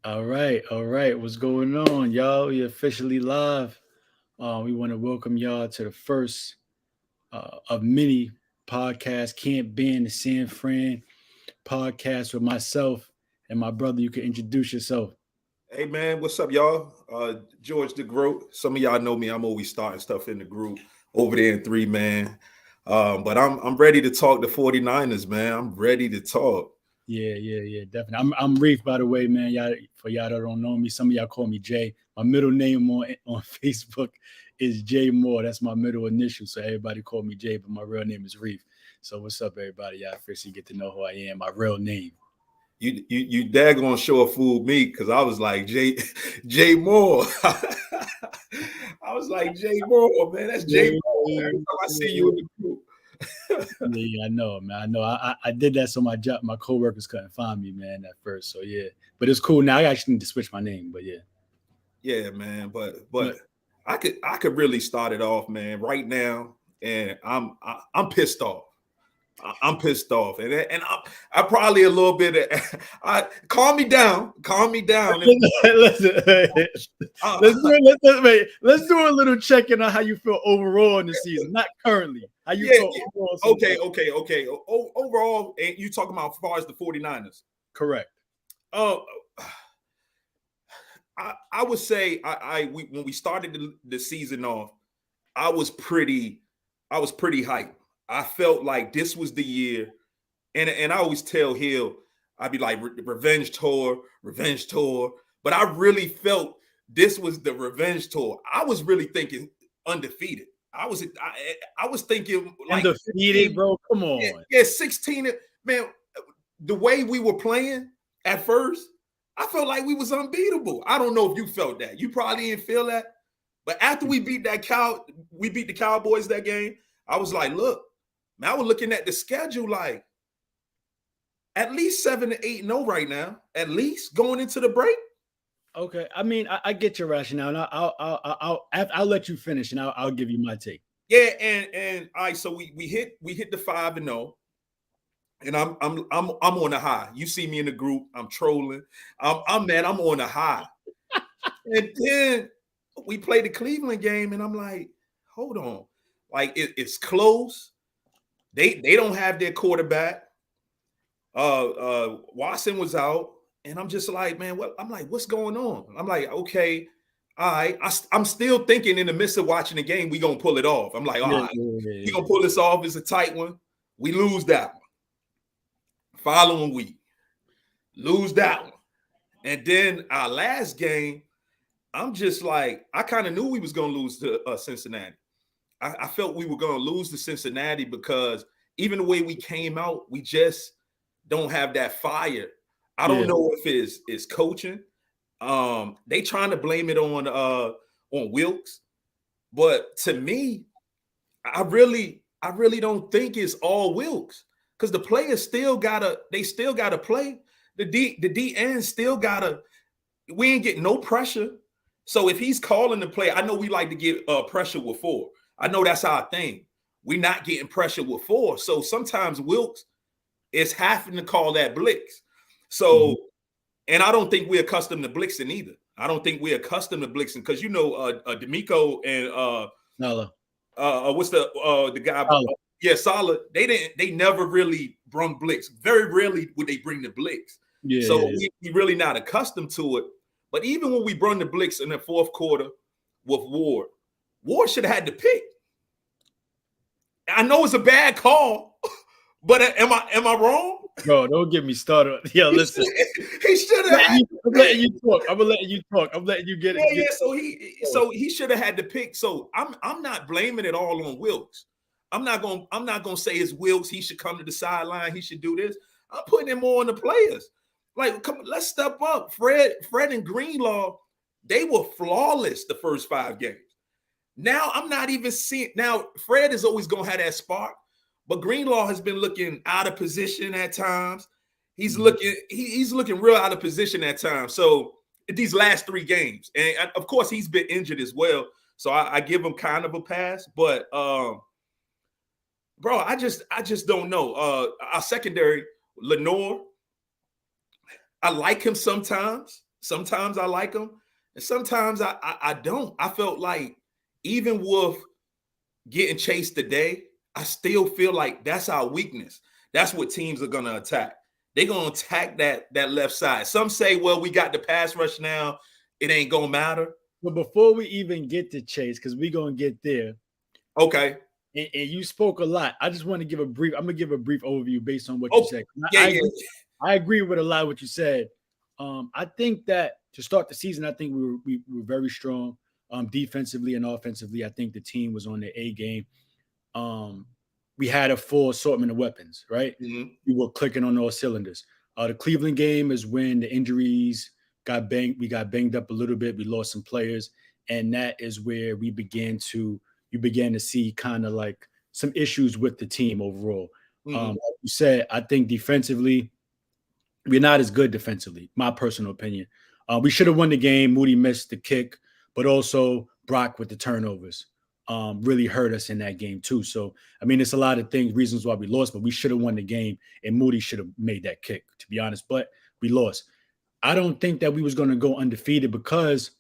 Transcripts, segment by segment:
All right. What's going on, y'all? We officially live. We want to welcome y'all to the first of many podcasts. Can't Ban The San Fran podcast with myself and my brother. You can introduce yourself. Hey man, what's up, y'all? George the Groat. Some of y'all know me. I'm always starting stuff in the group over there in three man. But I'm ready to talk the 49ers, man. I'm ready to talk. Yeah, definitely. I'm Reef, by the way, man. Y'all, for y'all that don't know me, some of y'all call me Jay. My middle name on Facebook is Jay Moore. That's my middle initial, so everybody call me Jay, but my real name is Reef. So what's up, everybody? Y'all officially get to know who I am. My real name. You daggone sure fooled me because I was like Jay Moore. I was like Jay Moore, man. That's Jay Moore. Every time I see you in the group. Yeah, I know, man. I know. I did that so my coworkers couldn't find me, man, at first. So yeah, but it's cool now. I actually need to switch my name, but yeah. Yeah, man. But But but I could really start it off, man, right now, and I'm pissed off. I'm pissed off, and I probably a little bit. I calm me down. listen, Uh, let's do a little check in on how you feel overall in the season, not currently. How you yeah, feel yeah. overall so far? Okay. Overall, and you talking about as far as the 49ers. Correct. Uh, I would say when we started the season off, I was pretty I was pretty hyped. I felt like this was the year, and I always tell Hill, I'd be like revenge tour. But I really felt this was the revenge tour. I was really thinking undefeated. I was thinking like Undefeated, 16, bro. Come yeah, on. yeah, 16. Man, the way we were playing at first, I felt like we was unbeatable. I don't know if you felt that. You probably didn't feel that. But after we beat the Cowboys that game, I was like, look, man, I was looking at the schedule like at least 7-8-0 right now, at least going into the break. Okay. I mean, I get your rationale, and I'll let you finish, and I'll give you my take. Yeah, and all right, so we hit the 5-0, and I'm on the high. You see me in the group, I'm trolling. I'm on the high. And then we played the Cleveland game, and I'm like, hold on. Like it's close. They don't have their quarterback. Watson was out, and I'm just like, man, what? I'm like, what's going on? I'm like, okay, all right. I'm still thinking in the midst of watching the game, we gonna pull it off. I'm like, all Yeah, right, we yeah. gonna pull this off. It's a tight one. We lose that one. Following week, lose that one, and then our last game, I'm just like, I kind of knew we was gonna lose to Cincinnati. I felt we were gonna lose to Cincinnati because even the way we came out, we just don't have that fire. I don't Yeah. know if it's coaching. They trying to blame it on Wilkes, but to me, I really don't think it's all Wilkes because the players still gotta play. The DN still gotta. We ain't getting no pressure. So if he's calling the play, I know we like to get pressure with four. I know that's our thing. We're not getting pressure with four. So sometimes Wilkes is having to call that blitz. Mhm. So, and I don't think we're accustomed to blitzing either. I don't think we're accustomed to blitzing because D'Amico and Nala. what's the guy? Nala. Yeah, Solid. They never really brung blitz. Very rarely would they bring the blitz. Yeah, So yeah, yeah. we really not accustomed to it. But even when we brung the blitz in the fourth quarter with Ward should have had the pick. I know it's a bad call, but am I wrong? Bro, don't get me started. Yo, He listen. should, he should have had the I'm letting pick. you talk. I'm gonna letting you talk. I'm letting you get Yeah, it. Get yeah. it. So he should have had the pick. So I'm not blaming it all on Wilkes. I'm not gonna say it's Wilkes. He should come to the sideline. He should do this. I'm putting him more on the players. Like, come, let's step up. Fred and Greenlaw, they were flawless the first 5 games. Now I'm not even seeing. Now Fred is always gonna have that spark, but Greenlaw has been looking out of position at times. He's Mhm. looking real out of position at times. So these last 3 games, and of course he's been injured as well. So I give him kind of a pass, but bro, I just don't know. Our secondary Lenore, I like him sometimes. Sometimes I like him, and sometimes I don't. I felt like even with getting chased today, I still feel like that's our weakness. That's what teams are gonna attack. They're gonna attack that left side. Some say, well, we got the pass rush now, it ain't gonna matter. But before we even get to Chase, because we're gonna get there, Okay. and you spoke a lot. I just want to give a brief. I'm gonna give a brief overview based on what you Oh, said. yeah, yeah. I agree with a lot of what you said. I think that to start the season, I think we were very strong defensively and offensively. I think the team was on the A game. Um, we had a full assortment of weapons, right? Mhm. We were clicking on all cylinders. The Cleveland game is when the injuries got banged. We got banged up a little bit. We lost some players, and that is where you began to see kind of like some issues with the team overall. Mhm. Like you said, I think defensively, we're not as good defensively, my personal opinion. We should have won the game. Moody missed the kick, but also Brock with the turnovers really hurt us in that game too. So, I mean, it's a lot of things, reasons why we lost, but we should have won the game, and Moody should have made that kick, to be honest. But we lost. I don't think that we was going to go undefeated because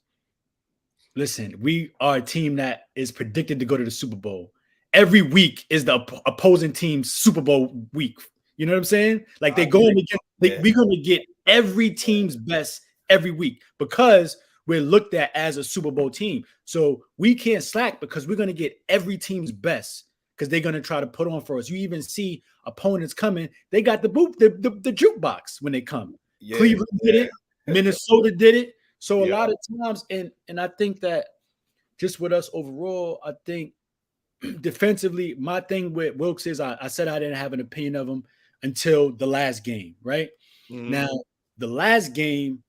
listen, we are a team that is predicted to go to the Super Bowl. Every week is the opposing team's Super Bowl week. You know what I'm saying? Like I they're going agree. to get, Yeah. we're going to get every team's best every week because we're looked at as a Super Bowl team. So we can't slack because we're going to get every team's best because they're going to try to put on for us. You even see opponents coming. They got the jukebox when they come. Yeah. Cleveland did it. Minnesota did it. So a Yeah. lot of times, and I think that just with us overall, I think defensively, my thing with Wilkes is I said I didn't have an opinion of him until the last game, right? Mhm. Now, the last game,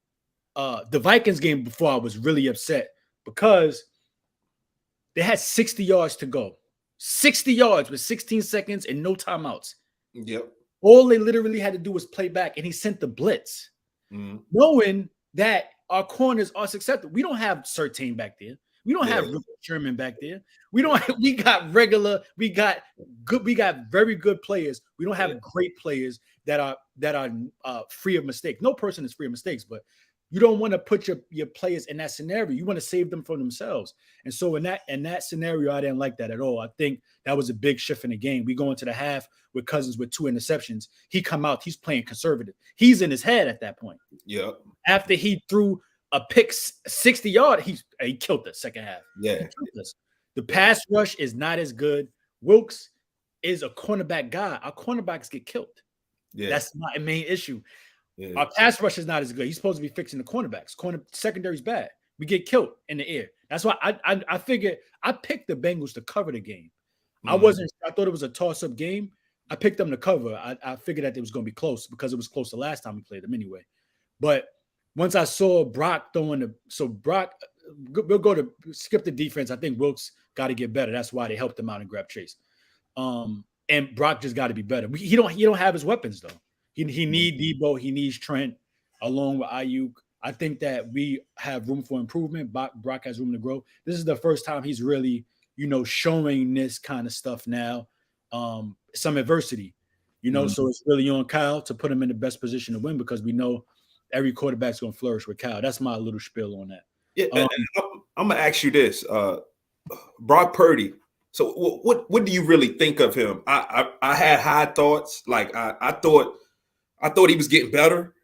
the Vikings game before I was really upset because they had 60 yards to go. 60 yards with 16 seconds and no timeouts. Yep. All they literally had to do was play back, and he sent the blitz. Mhm. Knowing that our corners are successful. We don't have Surtain back there. We don't have Yeah. Richard Sherman back there. We don't. We got regular. We got good. We got very good players. We don't have Yeah. great players that are free of mistakes. No person is free of mistakes, but you don't want to put your players in that scenario. You want to save them from themselves. And so in that scenario, I didn't like that at all. I think that was a big shift in the game. We go into the half with Cousins with 2 interceptions. He come out. He's playing conservative. He's in his head at that point. Yep. After he threw a pick 60-yard, he killed the second half. Yeah. He killed us. The pass rush is not as good. Wilkes is a cornerback guy. Our cornerbacks get killed. Yeah. That's my main issue. Yeah. Our pass rush is not as good. He's supposed to be fixing the cornerbacks. Secondary's bad. We get killed in the air. That's why I figured I picked the Bengals to cover the game. I thought it was a toss-up game. I picked them to cover. I figured that it was going to be close because it was close the last time we played them anyway. But once I saw Brock we'll go to skip the defense. I think Wilkes got to get better. That's why they helped him out and grabbed Chase. And Brock just got to be better. He don't have his weapons though. He needs Debo. He needs Trent along with Ayuk. I think that we have room for improvement. Brock has room to grow. This is the first time he's really, showing this kind of stuff now. Some adversity, so it's really on Kyle to put him in the best position to win because we know every quarterback's going to flourish with Kyle. That's my little spiel on that. Yeah. I'm going to ask you this. Brock Purdy. So what do you really think of him? I had high thoughts. Like I thought he was getting better,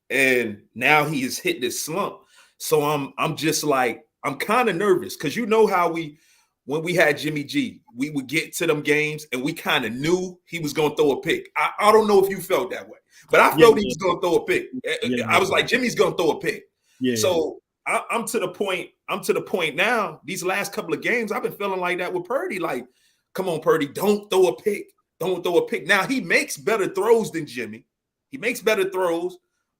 and now he is hitting this slump. So I'm just like I'm kind of nervous because you know how when we had Jimmy G, we would get to them games and we kind of knew he was going to throw a pick. I don't know if you felt that way, but I felt he was going to throw a pick. I was like, Jimmy's going to throw a pick. Yeah. So I'm to the point. I'm to the point now. These last couple of games, I've been feeling like that with Purdy. Like, come on, Purdy, don't throw a pick. Don't throw a pick. Now he makes better throws than Jimmy. He makes better throws.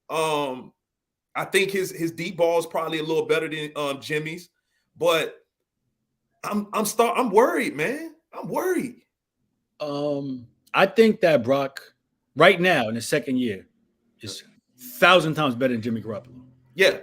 I think his deep ball is probably a little better than Jimmy's, but I'm worried, man. I'm worried. I think that Brock right now in the second year is 1,000 times better than Jimmy Garoppolo. Yeah.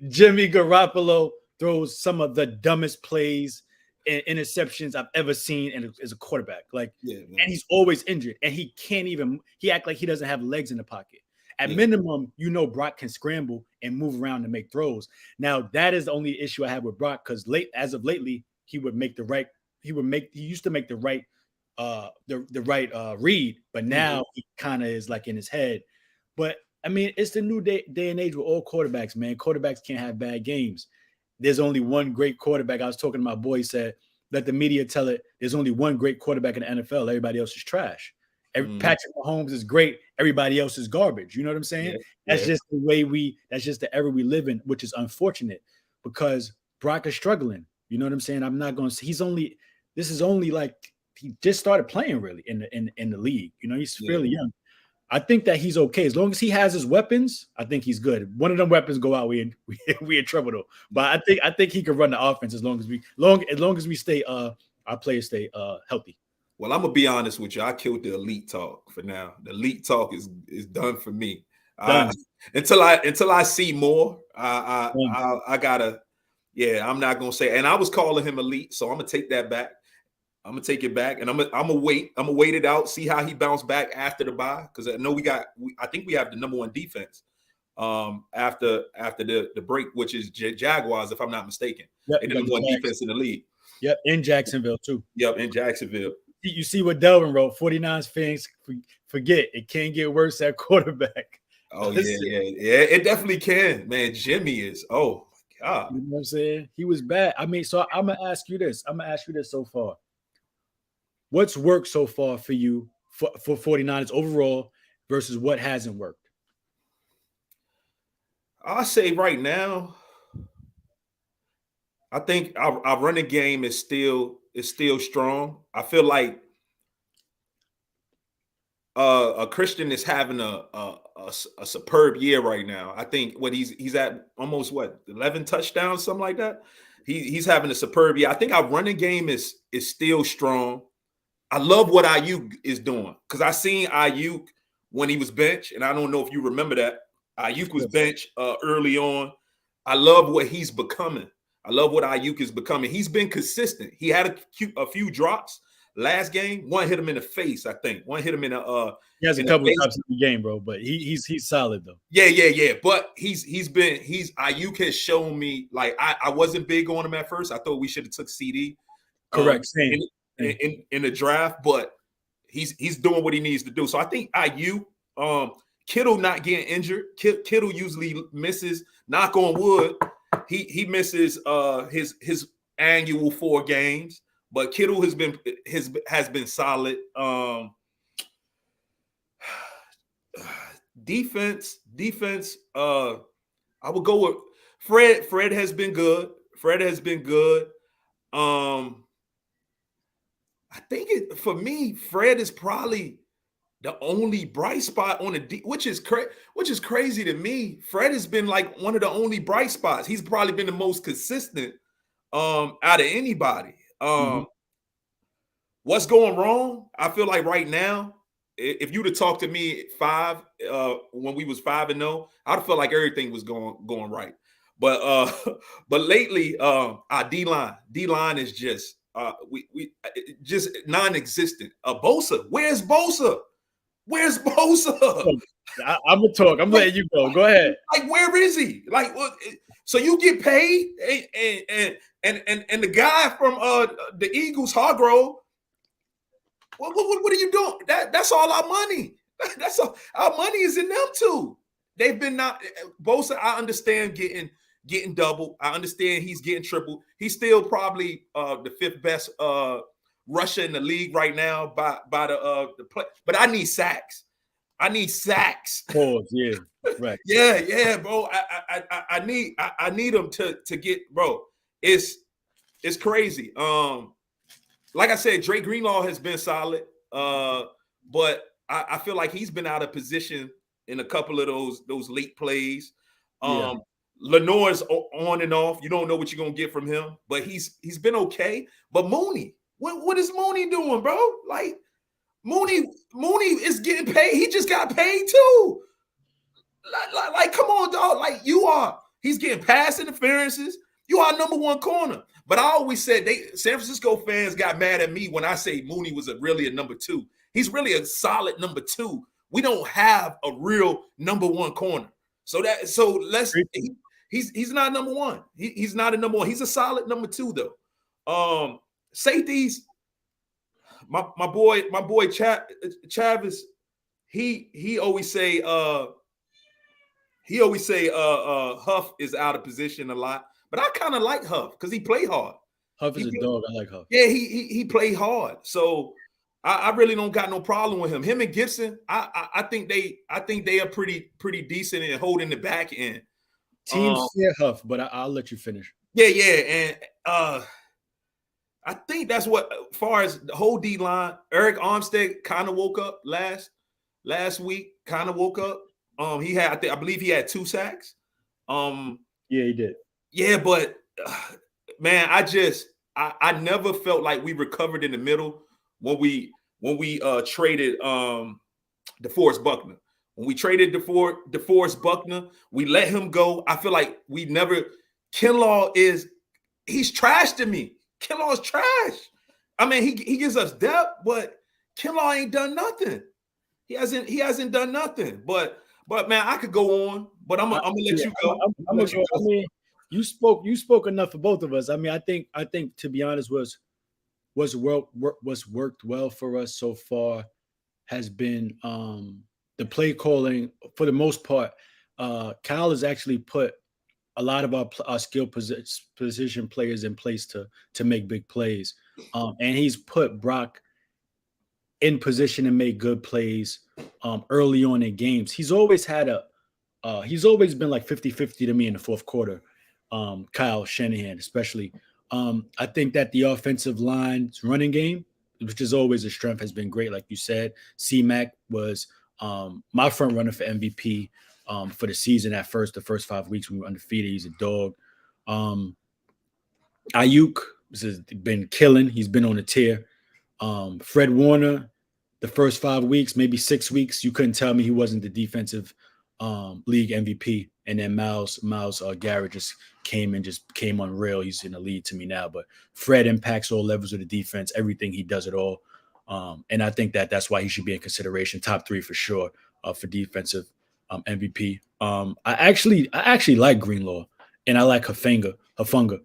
Jimmy Garoppolo throws some of the dumbest plays interceptions I've ever seen as a quarterback. Like, Yeah, and man. he's always injured, and he can't even. He act like he doesn't have legs in the pocket. At Yeah. minimum, Brock can scramble and move around to make throws. Now that is the only issue I have with Brock because as of lately, he would make the right. He used to make the right, the right read, but Mhm. now he kind of is like in his head. But I mean, it's the new day and age with all quarterbacks, man. Quarterbacks can't have bad games. There's only one great quarterback. I was talking to my boy, he said, let the media tell it. There's only one great quarterback in the NFL. Everybody else is trash. Mhm. Patrick Mahomes is great. Everybody else is garbage. You know what I'm saying? Yeah, That's yeah, just that's just the era we live in, which is unfortunate because Brock is struggling. You know what I'm saying? I'm not going to, this is only like, he just started playing really in the league. He's yeah. fairly young. I think that he's okay as long as he has his weapons. I think he's good. One of them weapons go out, we in trouble though. But I think he can run the offense as long as we stay our players stay healthy. Well, I'm gonna be honest with you. I killed the elite talk for now. The elite talk is done for me. I, Done. until I see more, Done. I gotta. Yeah, I'm not gonna say. And I was calling him elite, so I'm gonna take that back. I'm gonna take it back, and I'm gonna wait. I'm gonna wait it out, see how he bounced back after the bye, because I know I think we have the number one defense after the break, which is Jaguars, if I'm not mistaken. Yep, They're we the got number the one Jags. defense in the league. Yep, in Jacksonville too. Yep, in Jacksonville. You see what Delvin wrote. 49ers fans forget it can't get worse at quarterback. Oh yeah, yeah, yeah. It definitely can, man. Jimmy is. Oh my god. You know what I'm saying? He was bad. I mean, so I'm gonna ask you this. So far. What's worked so far for you for 49ers overall versus what hasn't worked? I say right now, I think our running game is still strong. I feel like a Christian is having a superb year right now. I think what he's at almost 11 touchdowns, something like that. He's having a superb year. I think our running game is still strong. I love what Ayuk is doing because I seen Ayuk when he was benched, and I don't know if you remember that. Ayuk was benched early on. I love what he's becoming. I love what Ayuk is becoming. He's been consistent. He had a few drops last game. One hit him in the face, I think. One hit him in he has a the couple of face. drops in the game, bro, but he's solid though. Yeah. But Ayuk has shown me, like, I wasn't big on him at first. I thought we should have took CD. Correct. Same. In the draft, but he's doing what he needs to do. So I think Ayuk, Kittle not getting injured. Kittle usually misses. Knock on wood, he misses his annual 4 games, but Kittle has been solid. Defense. I would go with Fred. Fred has been good. I think for me, Fred is probably the only bright spot on the which is crazy to me. Fred has been like one of the only bright spots. He's probably been the most consistent out of anybody. What's going wrong? I feel like right now, if you'd have talked to me when we was 5-0, I'd have felt like everything was going right. But but lately, our D-line is just we just non-existent. Bosa, where's Bosa? I'm gonna talk. I'm letting you go. Go ahead. Like, where is he? Like, so you get paid, and the guy from the Eagles, Hargrove. What are you doing? That's all our money. That's all our money is in them too. They've been not Bosa. I understand getting double. I understand he's getting triple. He's still probably the 5th best rusher in the league right now by the play. But I need sacks. Pause. Yeah. Right. Yeah, bro. I need him to get, bro. It's crazy. Like I said, Drake Greenlaw has been solid, but I feel like he's been out of position in a couple of those late plays. Lenore's on and off. You don't know what you're gonna get from him, but he's been okay. But Mooney, what is Mooney doing, bro? Like, Mooney is getting paid. He just got paid too. Like, come on, dog. Like, he's getting pass interferences. You are number one corner. But I always said San Francisco fans got mad at me when I say Mooney was really a number two. He's really a solid number two. We don't have a real number one corner. He's not number one. He's not a number one. He's a solid number two though. Safeties, my boy Chavis, he always say Huff is out of position a lot. But I kind of like Huff because he play hard. Huff is a dog. I like Huff. Yeah, he play hard. So I really don't got no problem with him. Him and Gibson, I think they are pretty decent in holding the back end. Teams fear Huff, but I'll let you finish. Yeah, and I think that's what, as far as the whole D line, Eric Armstead kind of woke up last week. Kind of woke up. I believe he had 2 sacks. Yeah, he did. Yeah, but man, I never felt like we recovered in the middle when we traded DeForest Buckner. When we traded DeForest Buckner, we let him go. I feel like we never. He's trash to me. Kinlaw's trash. I mean, he gives us depth, but Kinlaw ain't done nothing. He hasn't done nothing. But man, I could go on, but I'm gonna let you go. I mean, you spoke enough for both of us. I mean, I think to be honest, what's worked well for us so far has been the play calling for the most part. Kyle has actually put a lot of our skill position players in place to make big plays, and he's put Brock in position to make good plays early on in games. He's always been like 50-50 to me in the fourth quarter. Kyle Shanahan, especially. I think that the offensive line's running game, which is always a strength, has been great. Like you said, C-Mac was my front runner for MVP for the season the first 5 weeks when we were undefeated. He's a dog. Ayuk has been killing. He's been on a tear. Fred Warner, the first 5 weeks, maybe 6 weeks, you couldn't tell me he wasn't the defensive league MVP. And then Miles Garrett just came unreal. He's in the lead to me now. But Fred impacts all levels of the defense, everything. He does it all. And I think that's why he should be in consideration, top 3 for sure for defensive MVP. I actually like Greenlaw and I like Hufanga.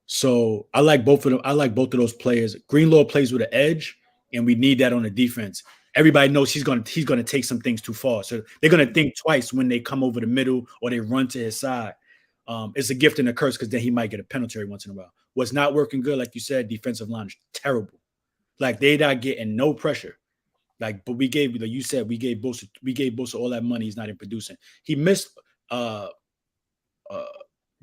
So I like both of them. I like both of those players. Greenlaw plays with an edge, and we need that on the defense. Everybody knows he's gonna take some things too far, so they're gonna think twice when they come over the middle or they run to his side. It's a gift and a curse because then he might get a penalty once in a while. What's not working good, like you said, defensive line is terrible. Like they're not getting no pressure. Like, but we gave Bosa all that money. He's not even producing. He missed.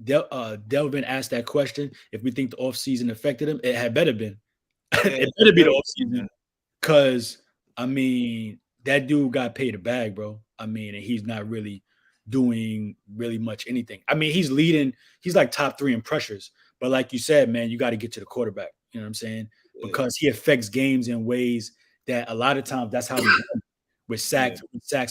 Delvin asked that question. If we think the offseason affected him, it had better been. It better be the offseason. Because, I mean, that dude got paid a bag, bro. I mean, and he's not really doing really much anything. I mean, he's leading. He's like top 3 in pressures. But like you said, man, you got to get to the quarterback. You know what I'm saying? Because he affects games in ways that a lot of times that's how we win with sacks,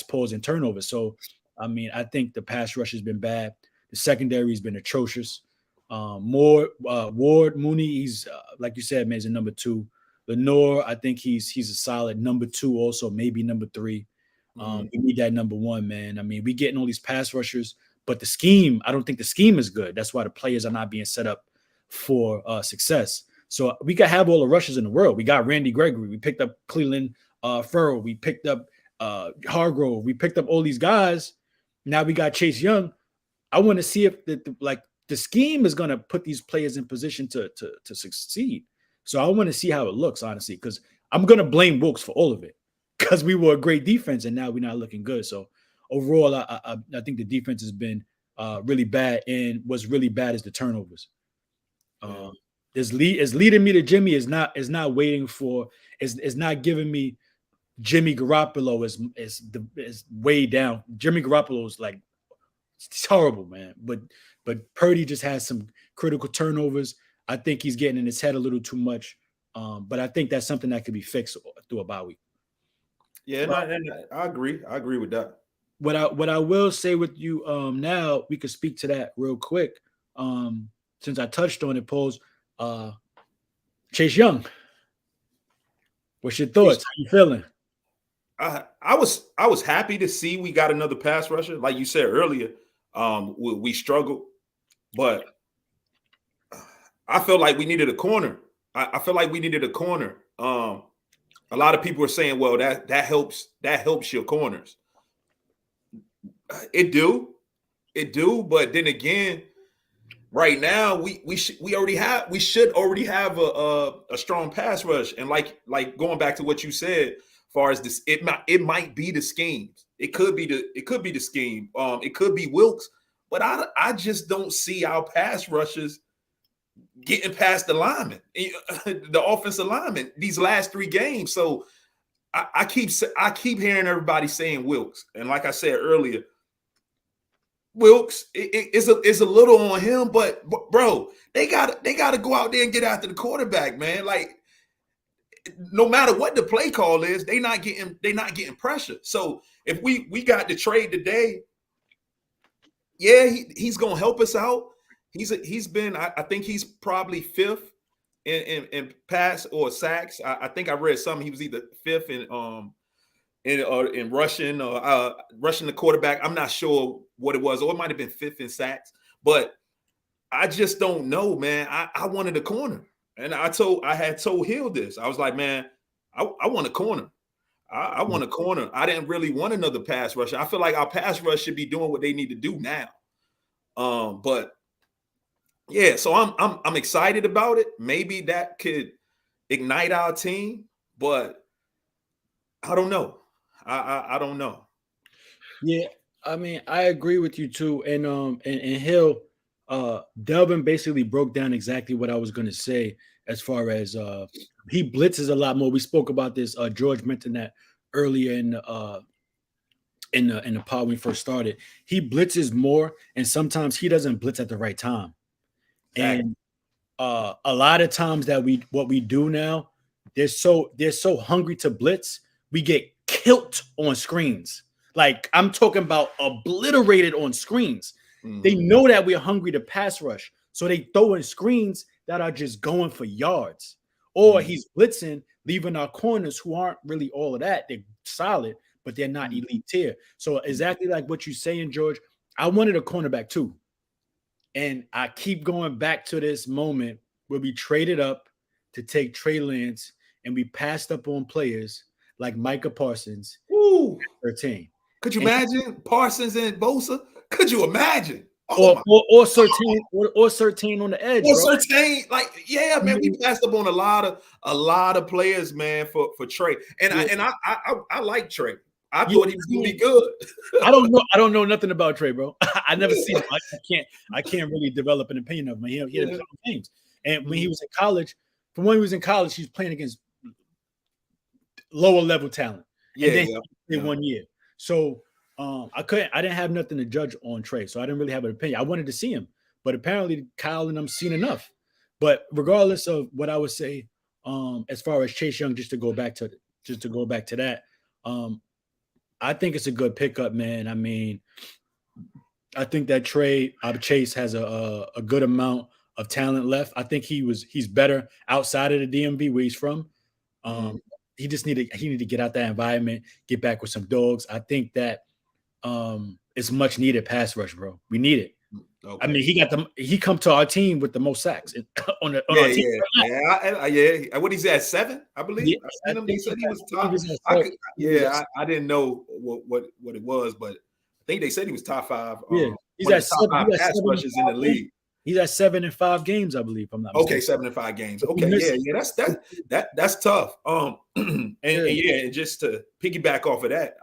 pulls, and turnovers. So, I mean, I think the pass rush has been bad. The secondary has been atrocious. Ward, Mooney, he's like you said, man, he's a number 2. Lenore, I think he's a solid number 2, also maybe number 3. We need that number 1, man. I mean, we getting all these pass rushers, but the scheme, I don't think the scheme is good. That's why the players are not being set up for success. So we could have all the rushers in the world. We got Randy Gregory. We picked up Cleveland Farrell. We picked up Hargrove. We picked up all these guys. Now we got Chase Young. I want to see if the scheme is going to put these players in position to succeed. So I want to see how it looks, honestly, because I'm going to blame Wilkes for all of it because we were a great defense and now we're not looking good. So overall, I think the defense has been really bad, and what's really bad is the turnovers. Is leading me to Jimmy is not waiting for is not giving me Jimmy Garoppolo is way down. Jimmy Garoppolo is like it's horrible, man. But Purdy just has some critical turnovers. I think he's getting in his head a little too much. But I think that's something that could be fixed through a bye week. Yeah, I agree. I agree with that. What I will say with you now, we could speak to that real quick. Since I touched on it, Pauls, Uh, Chase Young, what's your Chase, thoughts? How you feeling? I was happy to see we got another pass rusher. Like you said earlier, we struggled, but I felt like we needed a corner. I feel like we needed a corner. A lot of people are saying, well, that helps your corners. It do, it do. But then again, right now we should already have a strong pass rush. And like going back to what you said, as far as this, it might be the schemes. It could be the scheme. It could be Wilkes, but I just don't see our pass rushers getting past the lineman, the offensive lineman these last 3 games. So I keep hearing everybody saying Wilkes, and like I said earlier, Wilkes is a little on him, but bro, they gotta go out there and get after the quarterback, man. Like no matter what the play call is, they not getting pressure. So if we got the trade today, yeah, he's gonna help us out. He's been I think he's probably fifth in pass or sacks. I think I read something. He was either fifth in rushing or rushing the quarterback. I'm not sure what it was, or it might have been fifth in sacks. But I just don't know, man. I wanted a corner, and I had told Hill this. I was like, man, I want a corner. I want a corner. I didn't really want another pass rusher. I feel like our pass rush should be doing what they need to do now. But yeah, so I'm excited about it. Maybe that could ignite our team, but I don't know. I don't know. Yeah, I mean, I agree with you too. And Hill, Delvin basically broke down exactly what I was gonna say as far as he blitzes a lot more. We spoke about this. George mentioned that earlier in the pod when we first started. He blitzes more, and sometimes he doesn't blitz at the right time. Exactly. And a lot of times that what we do now, they're so hungry to blitz, we get killed on screens. Like I'm talking about obliterated on screens. They Mhm. know that we're hungry to pass rush, so they throw in screens that are just going for yards. Or Mhm. he's blitzing, leaving our corners who aren't really all of that. They're solid, but they're not Mhm. elite tier. So Mhm. exactly like what you're saying, George. I wanted a cornerback too. And I keep going back to this moment where we traded up to take Trey Lance and we passed up on players like Micah Parsons Woo. at 13. Could you And imagine Parsons and Bosa? Could you imagine? Oh or my or or 13 or 13 on the edge, Or bro. certain, like, yeah, I man, we mean, passed up on a lot of players, man, for Trey. And I yeah, and I I like Trey. I yeah, thought he was I gonna be mean, good. I don't know nothing about Trey, bro. I never seen him. Yeah. I can't really develop an opinion of him. He had a Yeah. couple games. And when he Mhm. was in college, from when he was in college, he was playing against lower level talent, and Yeah, then yeah, he played yeah. 1 year. So I didn't have nothing to judge on Trey, so I didn't really have an opinion. I wanted to see him, but apparently Kyle and them seen enough. But regardless of what I would say, as far as Chase Young, just to go back to that, I think it's a good pickup, man. I mean, I think that Chase has a good amount of talent left. I think he's better outside of the DMV where he's from. Mhm. Um, he need to get out that environment, get back with some dogs. I think that it's much needed pass rush, bro. We need it. I Okay. mean, he come to our team with the most sacks on Yeah, our team yeah, right now. yeah. Yeah. What he's at 7, I Yeah, believe. I I seen him. He think said he was he top. was at I seven. could, He was at yeah. I didn't know what it was, but I think they said he was top 5. yeah. He's One of at the top seven. 5 He's at pass 7 and rushers in the 5 games. league. He's at 7 and 5 games, I believe, if I'm not Okay, mistaken. 7 and 5 games. If he Okay, yeah, misses, yeah. That's tough. And yeah, yeah, and just to piggyback off of that,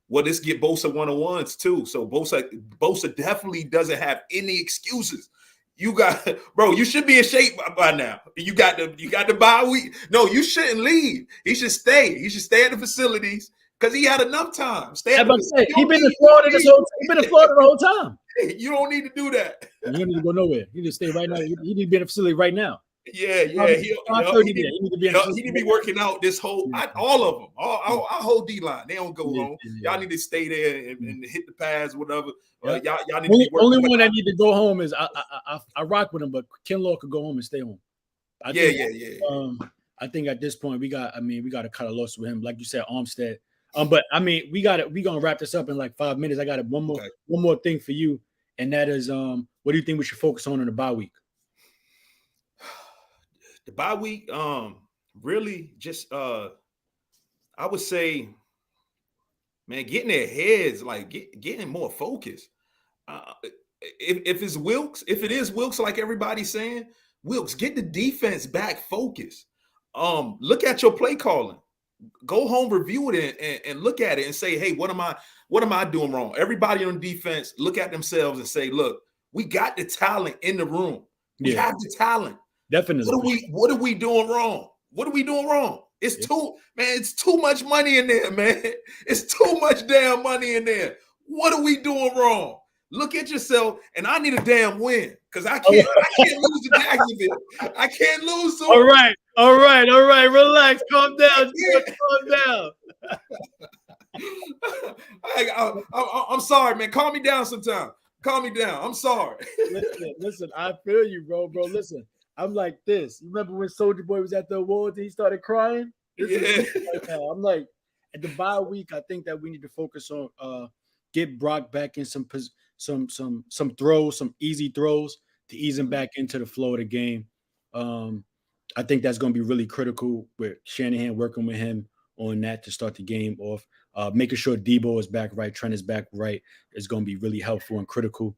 well, this get Bosa 101s too. So Bosa definitely doesn't have any excuses. You got, bro. You should be in shape by now. You got the bye week. No, you shouldn't leave. He should stay. He should stay at the facilities because he had enough time. Stay I'm at the about to facility. say he been in Florida this whole. He been in Florida the whole time. You don't need to do that. And he don't need to go nowhere. He just stay right now. He need to be in the facility right now. Yeah, Um, yeah. Five thirty there. He need to be in the He facility need to be right now. working out this whole Yeah, all of them, yeah, our whole D line. They don't go yeah, home. yeah, Y'all need to stay there and, yeah. and hit the pads, whatever. Yeah. Y'all need to Only, be only working. But one that need to go home is I rock with him, but Ken Law could go home and stay home. I Yeah, think yeah, yeah, yeah. I think at this point we got to cut a loss with him. Like you said, Armstead. But I mean, we gonna wrap this up in like 5 minutes. I got Okay. one more thing for you, and that is what do you think we should focus on in the bye week? The bye week, really just I would say, man, getting their heads, like getting more focused. If it's Wilkes, if it is Wilkes, like everybody's saying, Wilkes, get the defense back focused. Look at your play calling. Go home, review it, and look at it and say, hey, what am I doing wrong? Everybody on defense, look at themselves and say, look, we got the talent in the room. We Yeah, have the talent. definitely. What are we doing wrong? What are we doing wrong? It's too much money in there, man. It's too much damn money in there. What are we doing wrong? Look at yourself, and I need a damn win because I can't lose to Jacksonville. I can't lose to All them. right, all right, all right. Relax, calm down, George, calm down. I'm sorry, man. Calm me down sometime. Calm me down. I'm sorry. Listen. I feel you, bro. Listen, I'm like this. You remember when Soldier Boy was at the awards and he started crying? This is Yeah. right now. I'm like, at the bye week, I think that we need to focus on get Brock back in some throws, some easy throws to ease him back into the flow of the game. I think that's going to be really critical with Shanahan working with him on that to start the game off. Making sure Debo is back right, Trent is back right is going to be really helpful and critical.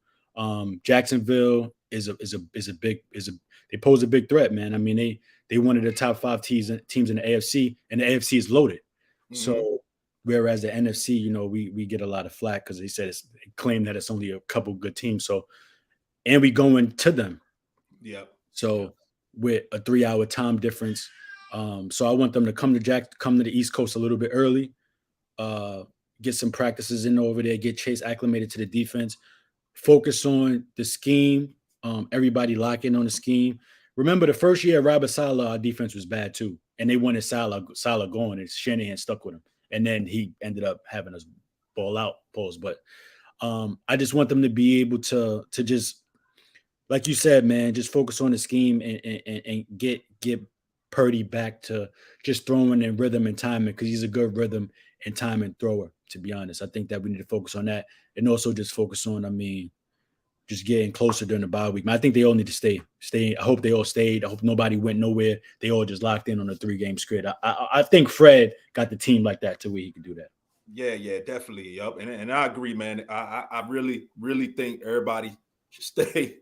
Jacksonville they pose a big threat, man. I mean, they one of the top 5 teams in the AFC, and the AFC is loaded. Mm-hmm. So whereas the NFC, we get a lot of flack because they claim that it's only a couple good teams. So, and we going to them. Yeah. So with a 3-hour time difference. So I want them to come to the East Coast a little bit early, get some practices in over there, get Chase acclimated to the defense, focus on the scheme. Everybody lock in on the scheme. Remember the first year Robert Saleh, our defense was bad too. And they wanted Saleh going, and Shanahan stuck with him. And then he ended up having us ball out pause. But I just want them to be able to just, like you said, man, just focus on the scheme and get Purdy back to just throwing in rhythm and timing, because he's a good rhythm and timing thrower, to be honest. I think that we need to focus on that, and also just focus on, just getting closer during the bye week. I think they all need to stay. I hope they all stayed. I hope nobody went nowhere. They all just locked in on a 3-game script. I think Fred got the team like that to where he could do that. Yeah, definitely. Yep. And I agree, man. I really, really think everybody should stay.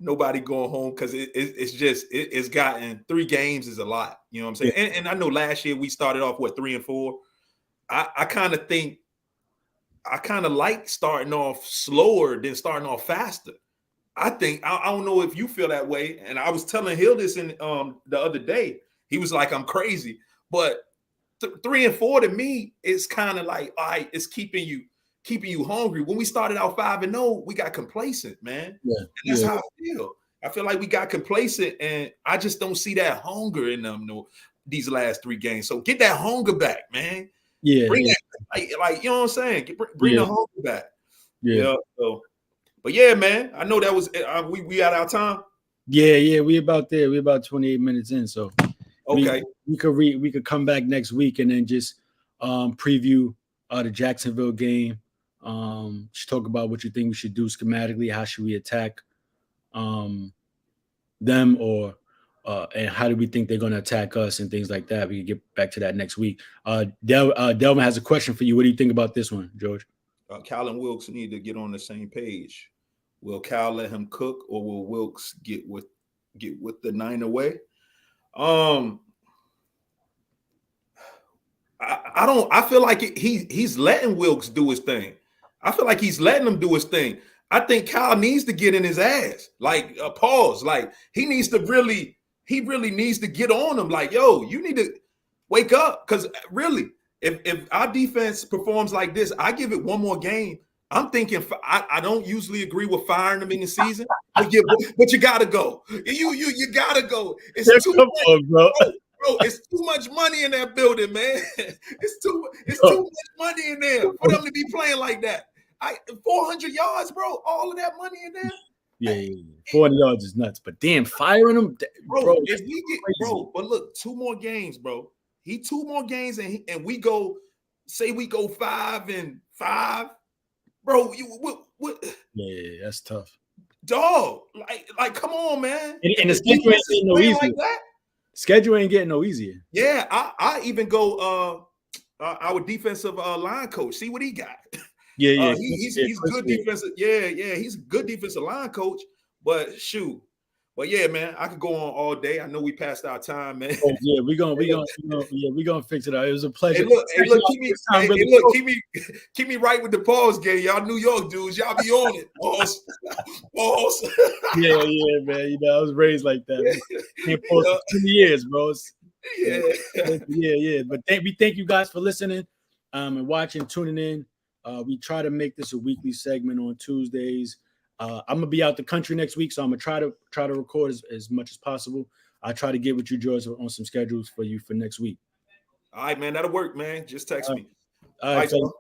Nobody going home, because it's gotten 3 games is a lot. You know what I'm saying? Yeah. And I know last year we started off 3-4. I kind of think I kind of like starting off slower than starting off faster. I think I don't know if you feel that way. And I was telling Hill this in the other day. He was like, I'm crazy. But 3-4 to me is kind of like, all right, it's keeping you hungry. When we started out 5-0, we got complacent, man. Yeah, and that's how I feel. I feel like we got complacent, and I just don't see that hunger in them these last 3 games. So get that hunger back, man. Yeah, bring that, like you know what I'm saying. Bring the hunger back. Yeah. So, but yeah, man, I know that was we out our time. Yeah, we about there. We about 28 minutes in, so okay. We could come back next week and then just preview the Jacksonville game. Just talk about what you think we should do schematically. How should we attack them, or and how do we think they're going to attack us and things like that. We can get back to that next week. Delvin has a question for you. What do you think about this one, George? Cal and Wilkes need to get on the same page. Will Cal let him cook, or will Wilkes get with the 9 away? I feel like he's letting Wilkes do his thing. I feel like he's letting him do his thing. I think Cal needs to get in his ass. Like, pause. Like, he really needs to get on him. Like, yo, you need to wake up. Because really, if our defense performs like this, I give it one more game. I'm thinking I don't usually agree with firing them in the season, but you gotta go. You gotta go. It's too much, bro. It's too much money in that building, man. It's too much money in there for them to be playing like that. 400 yards, bro. All of that money in there. Yeah. 40 yards is nuts. But damn, firing him, bro. Bro, if we get Crazy. but look, 2 more games, bro. He 2 more games and we go, say we go 5-5, bro. What Yeah, that's tough. dog? Like, come on, man. And the The schedule ain't defense is getting no playing easier. like that. Schedule ain't getting no easier. Yeah, I even go our defensive line coach. See what he got. Yeah. He's good defensive. Yeah, he's a good defensive line coach. But shoot, but yeah, man, I could go on all day. I know we passed our time, man. Oh, yeah, we gonna fix it out. It was a pleasure. Hey, look, keep me right with the pause game. Y'all New York dudes, y'all be on it. Pause. Yeah, man. You know, I was raised like that. Can't pause for 20 years, bro. Yeah. But we thank you guys for listening and watching, tuning in. We try to make this a weekly segment on Tuesdays. I'm gonna be out the country next week, so I'm gonna try to record as much as possible. I'll try to get with you, George, on some schedules for you for next week. All right, man. That'll work, man. Just text me. All right. All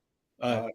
right.